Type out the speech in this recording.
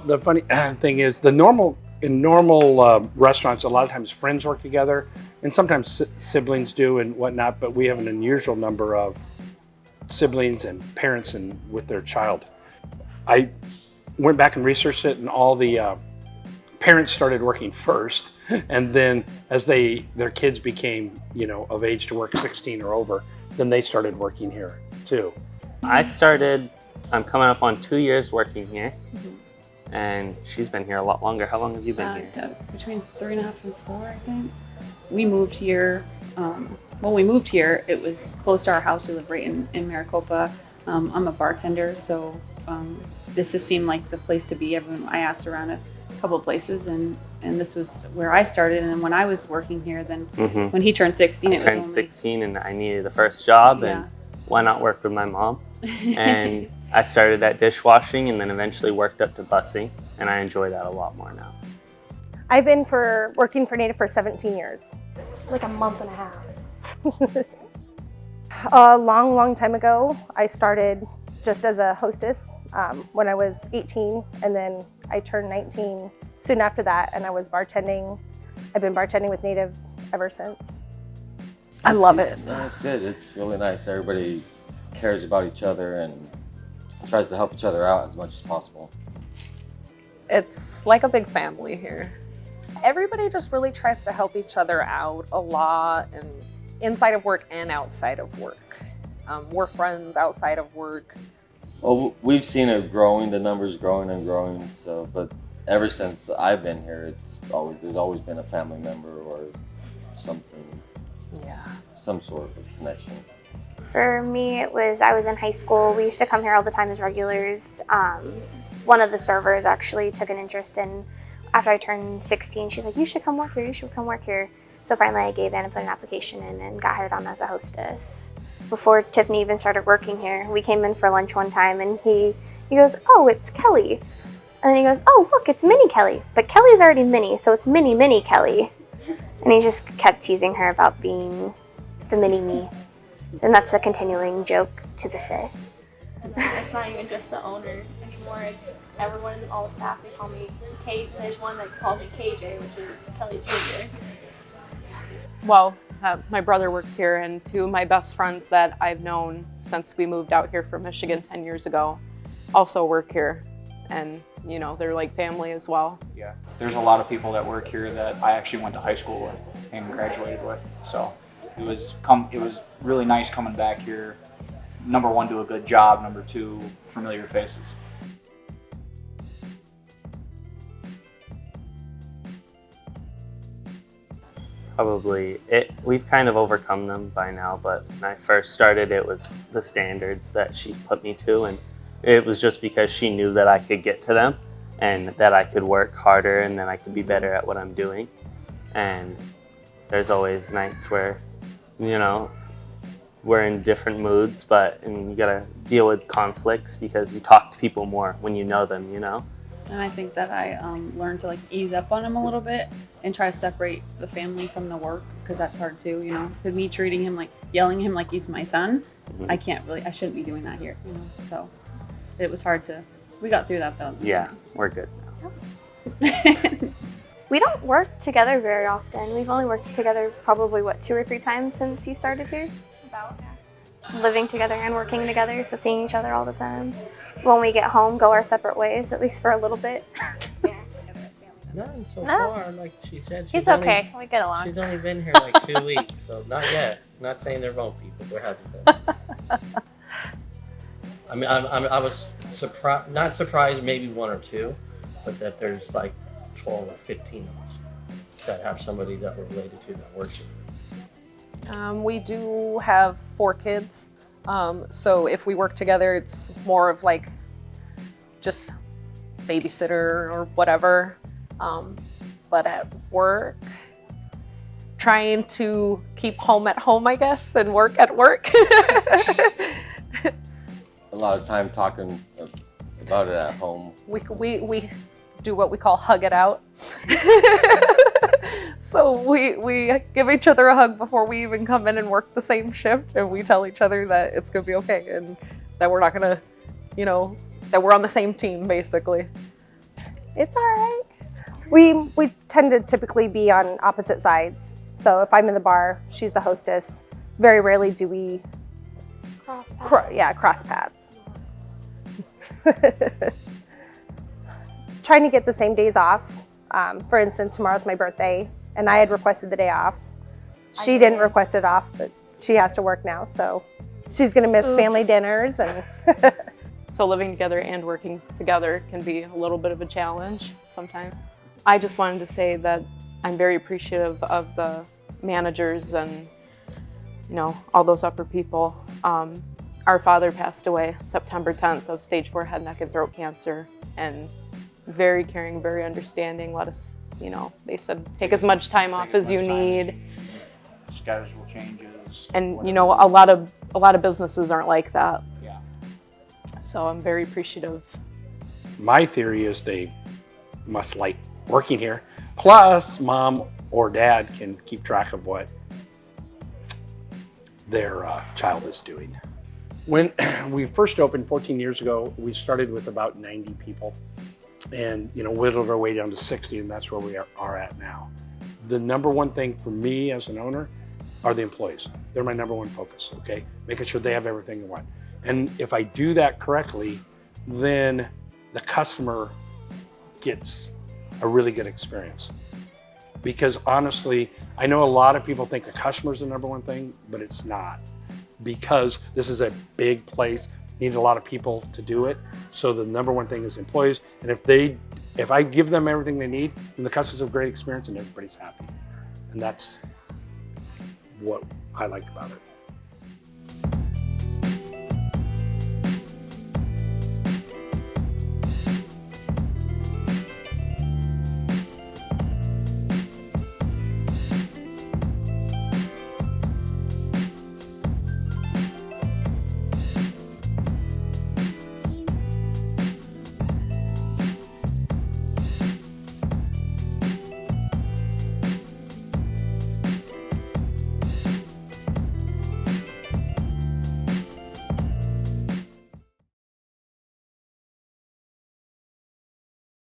Well, the funny thing is, in normal restaurants, a lot of times friends work together, and sometimes siblings do and whatnot. But we have an unusual number of siblings and parents and with their child. I went back and researched it, and all the parents started working first, and then as their kids became, of age to work, 16 or over, then they started working here too. I'm coming up on 2 years working here, and she's been here a lot longer. How long have you been here? Between 3.5 and 4, I think. We moved here. When we moved here, it was close to our house. We live right in Maricopa. I'm a bartender, so this just seemed like the place to be. I asked around a couple of places, and this was where I started. And when I was working here, then when he turned 16, it turned was 16, and I needed a first job, Yeah. and why not work with my mom? And I started at dishwashing, and then eventually worked up to busing, and I enjoy that a lot more now. I've been working for Native for 17 years. Like a month and a half. A long time ago, I started just as a hostess when I was 18, and then I turned 19 soon after that, and I was bartending. I've been bartending with Native ever since. I love it. No, it's good. It's really nice. Everybody cares about each other and tries to help each other out as much as possible. It's like a big family here. Everybody just really tries to help each other out a lot, and inside of work and outside of work. We're friends outside of work. Well, we've seen it growing, the numbers growing and growing. So, but ever since I've been here, there's always been a family member or something, some sort of connection. For me, I was in high school. We used to come here all the time as regulars. One of the servers actually took an interest in, after I turned 16, she's like, you should come work here, you should come work here. So finally I gave in and put an application in and got hired on as a hostess. Before Tiffany even started working here, we came in for lunch one time, and he goes, oh, it's Kelly. And then he goes, oh, look, it's Mini Kelly. But Kelly's already Mini, so it's Mini Kelly. And he just kept teasing her about being the mini me. And that's a continuing joke to this day. It's not even just the owner anymore. It's everyone, all the staff. They call me Kate. There's one that called me KJ, which is Kelly Jr. Well, my brother works here, and two of my best friends that I've known since we moved out here from Michigan 10 years ago also work here. And, you know, they're like family as well. Yeah, there's a lot of people that work here that I actually went to high school with and graduated with. So it was really nice coming back here. Number one, do a good job. Number two, familiar faces. Probably we've kind of overcome them by now, but when I first started, it was the standards that she put me to, and it was just because she knew that I could get to them and that I could work harder and that I could be better at what I'm doing. And there's always nights where, you know, we're in different moods, and you gotta deal with conflicts because you talk to people more when you know them, you know? And I think that I learned to like ease up on him a little bit and try to separate the family from the work, because that's hard too, you know? Because me treating him yelling at him like he's my son, I shouldn't be doing that here, you know? So it was hard we got through that though. Yeah, we're good now. We don't work together very often. We've only worked together probably, 2 or 3 times since you started here? About, yeah. Living together and working together, so seeing each other all the time. When we get home, go our separate ways, at least for a little bit. None so far, like she said. He's okay. We get along. She's only been here like 2 weeks, so not yet. Not saying there won't be, but there hasn't been. I mean, I was not surprised, maybe 1 or 2, but that there's like 12 or 15 of us that have somebody that we're related to that works here. We do have 4 kids. So if we work together, it's more of like just babysitter or whatever. But at work, trying to keep home at home, I guess, and work at work. A lot of time talking about it at home. We do what we call hug it out. So we give each other a hug before we even come in and work the same shift, and we tell each other that it's gonna be okay and that we're not gonna, you know, that we're on the same team basically. It's all right. We tend to typically be on opposite sides. So if I'm in the bar, she's the hostess. Very rarely do we cross paths. Trying to get the same days off. For instance, tomorrow's my birthday, and I had requested the day off. She didn't request it off, but she has to work now, so she's gonna miss family dinners. And so living together and working together can be a little bit of a challenge sometimes. I just wanted to say that I'm very appreciative of the managers and all those upper people. Our father passed away September 10th of stage 4 head, neck, and throat cancer, and very caring, very understanding. Let us, they said, take as much time off as you need. Schedule changes. And a lot of businesses aren't like that. Yeah. So I'm very appreciative. My theory is they must like working here. Plus, mom or dad can keep track of what their child is doing. When we first opened 14 years ago, we started with about 90 people and whittled our way down to 60, and that's where we are at now. The number one thing for me as an owner are the employees. They're my number one focus, okay? Making sure they have everything they want. And if I do that correctly, then the customer gets a really good experience. Because honestly, I know a lot of people think the customer's the number one thing, but it's not. Because this is a big place, need a lot of people to do it. So the number one thing is employees. And if I give them everything they need, then the customers have a great experience and everybody's happy. And that's what I like about it.